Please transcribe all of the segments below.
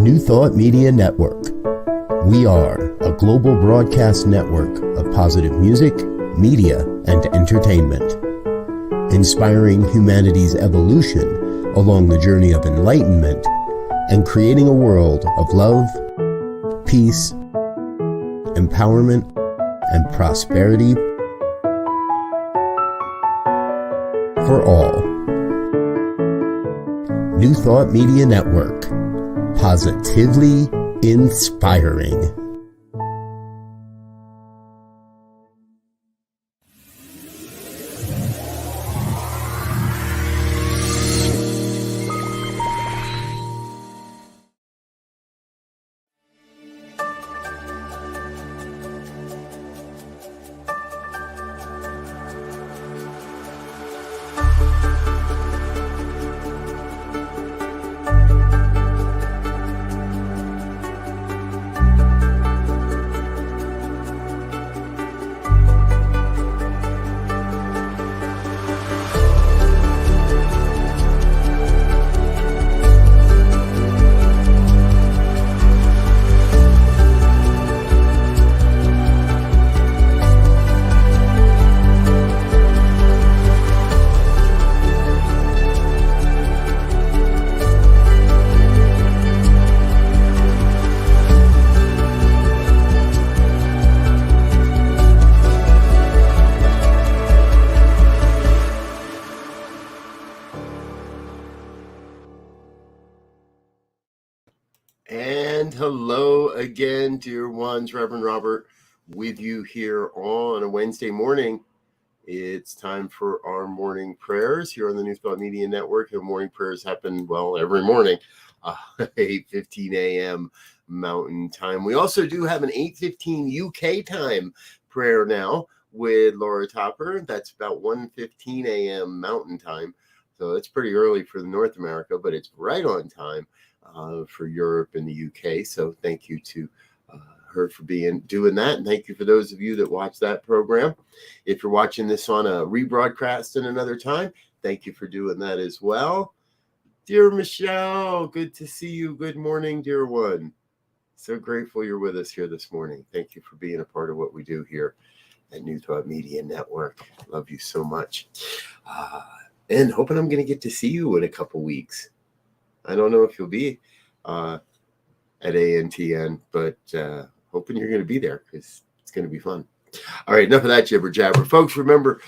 New Thought Media Network. We are a global broadcast network of positive music, media, and entertainment, inspiring humanity's evolution along the journey of enlightenment and creating a world of love, peace, empowerment, and prosperity for all. New Thought Media Network. Positively inspiring. And hello again, dear ones. Reverend Robert with you here on a Wednesday morning. It's time for our morning prayers here on the New Thought Media Network. And morning prayers happen, well, every morning, 8:15 a.m. Mountain Time. We also do have an 8:15 UK time prayer now with Laura Topper. That's about 1:15 a.m. Mountain Time. So it's pretty early for North America, but it's right on time for Europe and the UK. So thank you to her for doing that. And thank you for those of you that watch that program. If you're watching this on a rebroadcast in another time, thank you for doing that as well. Dear Michelle, good to see you. Good morning, dear one. So grateful you're with us here this morning. Thank you for being a part of what we do here at New Thought Media Network. Love you so much. And hoping I'm going to get to see you in a couple weeks. I don't know if you'll be at ANTN, but hoping you're going to be there because it's going to be fun. All right, enough of that jibber jabber. Folks, remember,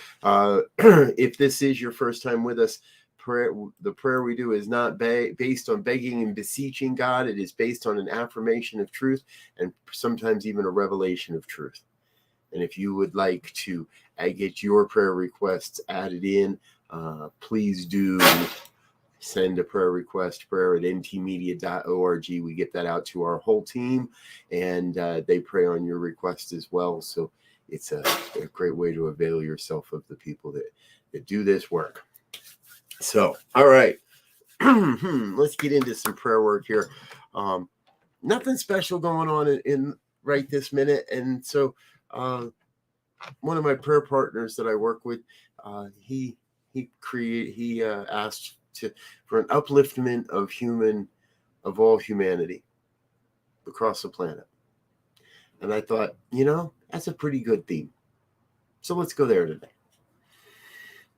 if this is your first time with us, the prayer we do is not based on begging and beseeching God. It is based on an affirmation of truth and sometimes even a revelation of truth. And if you would like to get your prayer requests added in, please do send a prayer request, prayer@ntmedia.org. We get that out to our whole team, and they pray on your request as well. So it's a great way to avail yourself of the people that do this work. So, all right, let's get into some prayer work here. Nothing special going on in right this minute. And so one of my prayer partners that I work with, he asked for an upliftment of all humanity across the planet. And I thought, that's a pretty good theme. So let's go there today.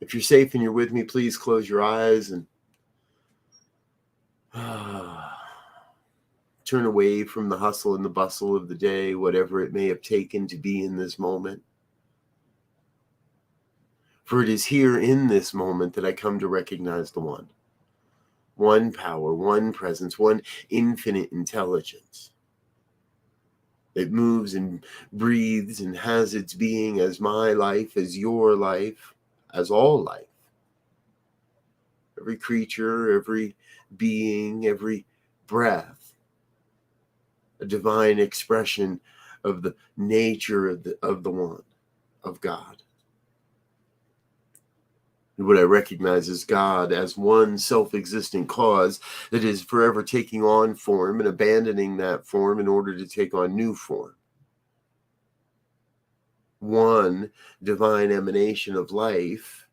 If you're safe and you're with me, please close your eyes and turn away from the hustle and the bustle of the day, whatever it may have taken to be in this moment. For it is here in this moment that I come to recognize the one power, one presence, one infinite intelligence that moves and breathes and has its being as my life, as your life, as all life. Every creature, every being, every breath, a divine expression of the nature of the one, of God. What I recognize as God as one self-existent cause that is forever taking on form and abandoning that form in order to take on new form. One divine emanation of life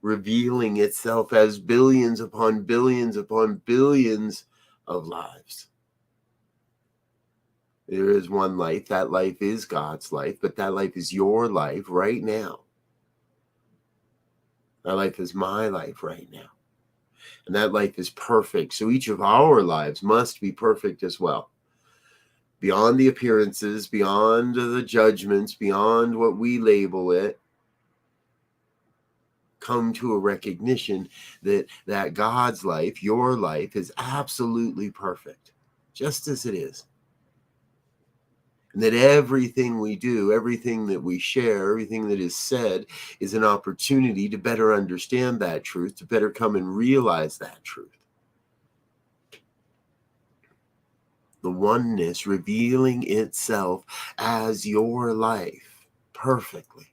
revealing itself as billions upon billions upon billions of lives There is one life. That life is God's life, but that life is your life right now. That life is my life right now. And that life is perfect. So each of our lives must be perfect as well. Beyond the appearances, beyond the judgments, beyond what we label it, come to a recognition that God's life, your life, is absolutely perfect, just as it is. And that everything we do, everything that we share, everything that is said is an opportunity to better understand that truth, to better come and realize that truth. The oneness revealing itself as your life perfectly,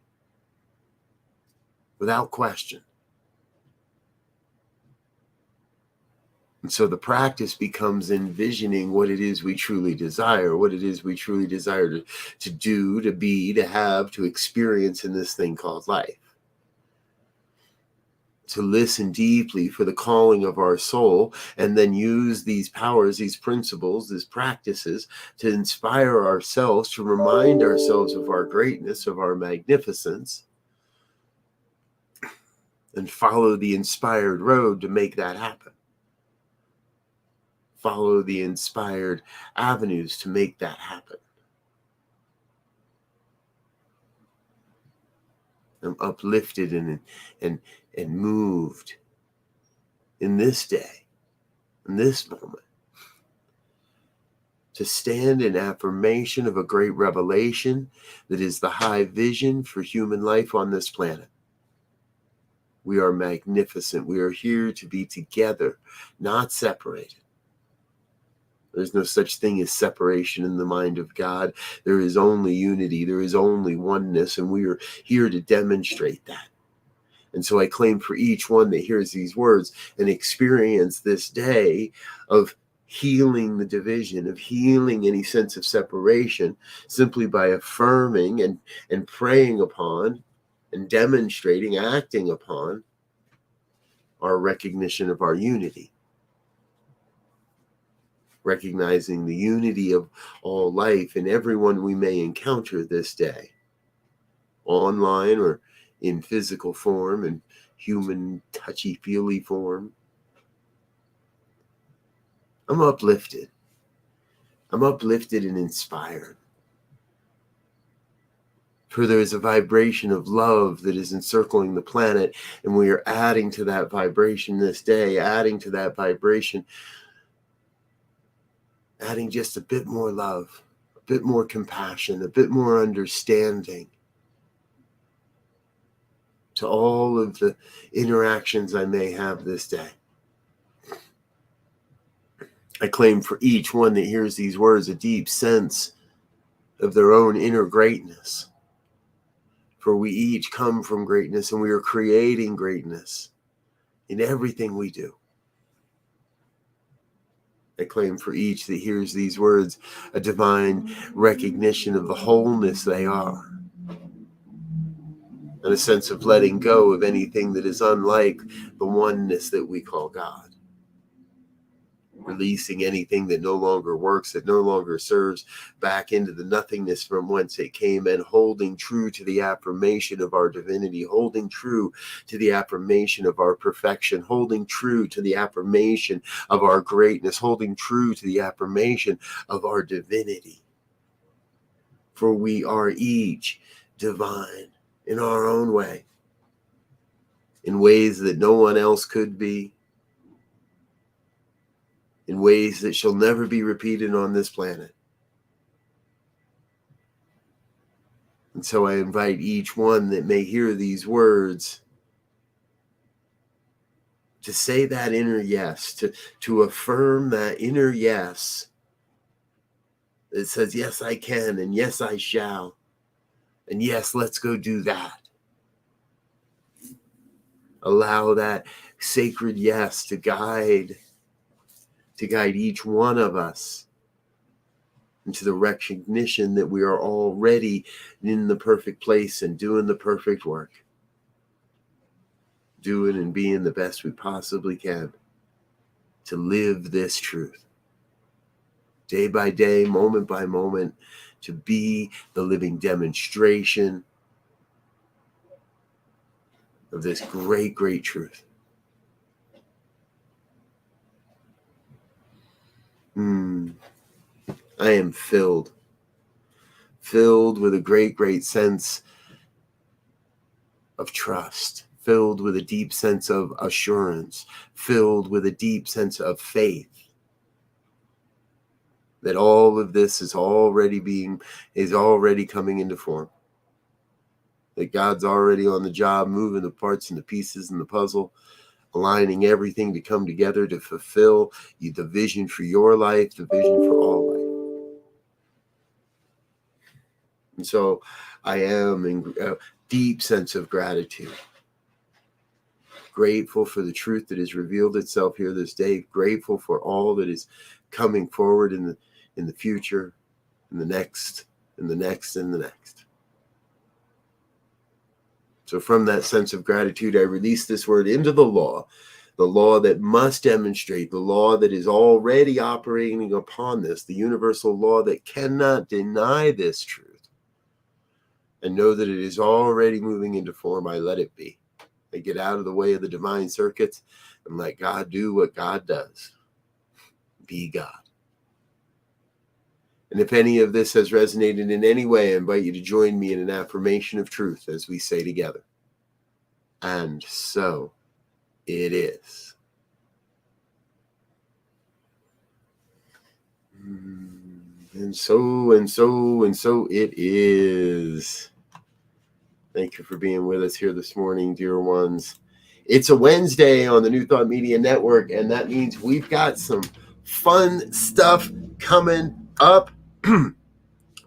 without question. And so the practice becomes envisioning what it is we truly desire, what it is we truly desire to do, to be, to have, to experience in this thing called life. To listen deeply for the calling of our soul, and then use these powers, these principles, these practices to inspire ourselves, to remind ourselves of our greatness, of our magnificence, and follow the inspired road to make that happen. Follow the inspired avenues to make that happen. I'm uplifted and moved in this day, in this moment, to stand in affirmation of a great revelation that is the high vision for human life on this planet. We are magnificent. We are here to be together, not separated. There's no such thing as separation in the mind of God. There is only unity. There is only oneness, and we are here to demonstrate that. And so I claim for each one that hears these words and experience this day of healing the division, of healing any sense of separation, simply by affirming and praying upon and demonstrating, acting upon our recognition of our unity. Recognizing the unity of all life and everyone we may encounter this day, online or in physical form and human touchy-feely form. I'm uplifted. I'm uplifted and inspired. For there is a vibration of love that is encircling the planet, and we are adding to that vibration this day, adding to that vibration, adding just a bit more love, a bit more compassion, a bit more understanding to all of the interactions I may have this day. I claim for each one that hears these words a deep sense of their own inner greatness. For we each come from greatness, and we are creating greatness in everything we do. I claim for each that hears these words a divine recognition of the wholeness they are, and a sense of letting go of anything that is unlike the oneness that we call God. Releasing anything that no longer works, that no longer serves, back into the nothingness from whence it came, and holding true to the affirmation of our divinity, holding true to the affirmation of our perfection, holding true to the affirmation of our greatness, holding true to the affirmation of our divinity. For we are each divine in our own way, in ways that no one else could be, in ways that shall never be repeated on this planet. And so I invite each one that may hear these words to say that inner yes, to affirm that inner yes that says, yes, I can, and yes, I shall, and yes, let's go do that. Allow that sacred yes to guide each one of us into the recognition that we are already in the perfect place and doing the perfect work. Doing and being the best we possibly can to live this truth. day by day, moment by moment, to be the living demonstration of this great, great truth. I am filled with a great, great sense of trust, filled with a deep sense of assurance, filled with a deep sense of faith that all of this is already coming into form. That God's already on the job, moving the parts and the pieces and the puzzle, aligning everything to come together to fulfill the vision for your life, the vision for all life. And so I am in a deep sense of gratitude. Grateful for the truth that has revealed itself here this day. Grateful for all that is coming forward in the future, in the next, and the next, and the next. So from that sense of gratitude, I release this word into the law that must demonstrate, the law that is already operating upon this, the universal law that cannot deny this truth. And know that it is already moving into form. I let it be. I get out of the way of the divine circuits and let God do what God does. Be God. And if any of this has resonated in any way, I invite you to join me in an affirmation of truth as we say together. And so it is. And so it is. Thank you for being with us here this morning, dear ones. It's a Wednesday on the New Thought Media Network, and that means we've got some fun stuff coming up.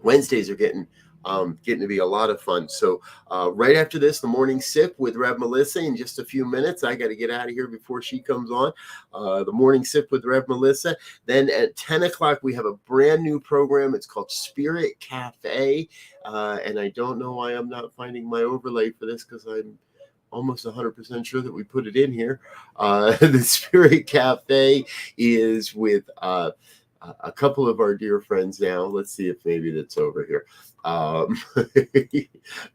Wednesdays are getting to be a lot of fun. So right after this, the morning sip with Rev Melissa in just a few minutes. I got to get out of here before she comes on. The morning sip with Rev Melissa. Then at 10 o'clock, we have a brand new program. It's called Spirit Cafe. And I don't know why I'm not finding my overlay for this, because I'm almost 100% sure that we put it in here. The Spirit Cafe is with a couple of our dear friends now. Let's see if maybe that's over here.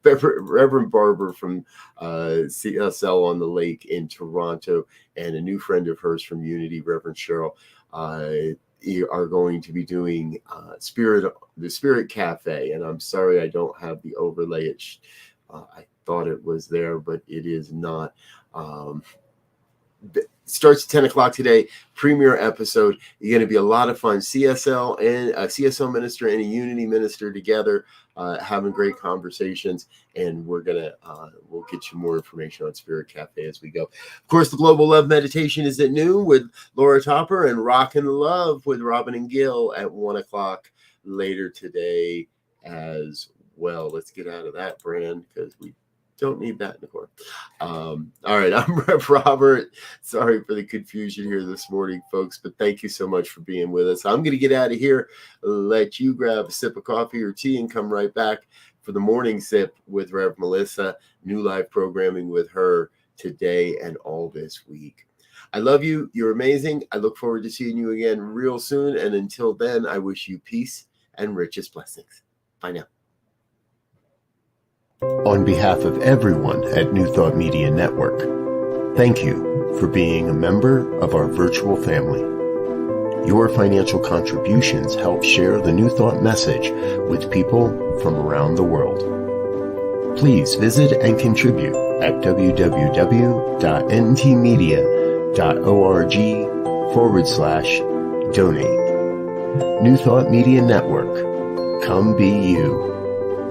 Reverend Barber from CSL on the Lake in Toronto, and a new friend of hers from Unity, Reverend Cheryl, are going to be doing the Spirit Cafe. And I'm sorry I don't have the overlay. I thought it was there, but it is not. Starts at 10 o'clock today. Premiere episode. You're going to be a lot of fun. CSL and a CSL minister and a Unity minister together, having great conversations. And we'll get you more information on Spirit Cafe as we go. Of course, the Global Love Meditation is at noon with Laura Topper, and Rock and Love with Robin and Gil at 1 o'clock later today as well. Let's get out of that brand, because we don't need that in the corner. All right, I'm Rev Robert. Sorry for the confusion here this morning, folks, but thank you so much for being with us. I'm going to get out of here, let you grab a sip of coffee or tea, and come right back for the morning sip with Rev Melissa. New live programming with her today and all this week. I love you. You're amazing. I look forward to seeing you again real soon. And until then, I wish you peace and richest blessings. Bye now. On behalf of everyone at New Thought Media Network, thank you for being a member of our virtual family. Your financial contributions help share the New Thought message with people from around the world. Please visit and contribute at www.ntmedia.org/donate. New Thought Media Network, come be you.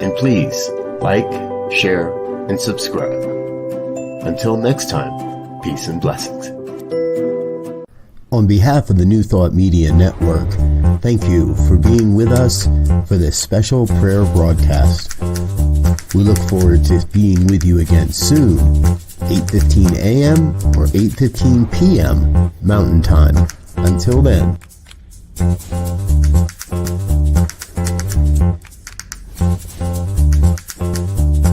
And please, like, share, and subscribe. Until next time, peace and blessings. On behalf of the New Thought Media Network, thank you for being with us for this special prayer broadcast. We look forward to being with you again soon, 8:15 a.m. or 8:15 p.m. Mountain Time. Until then,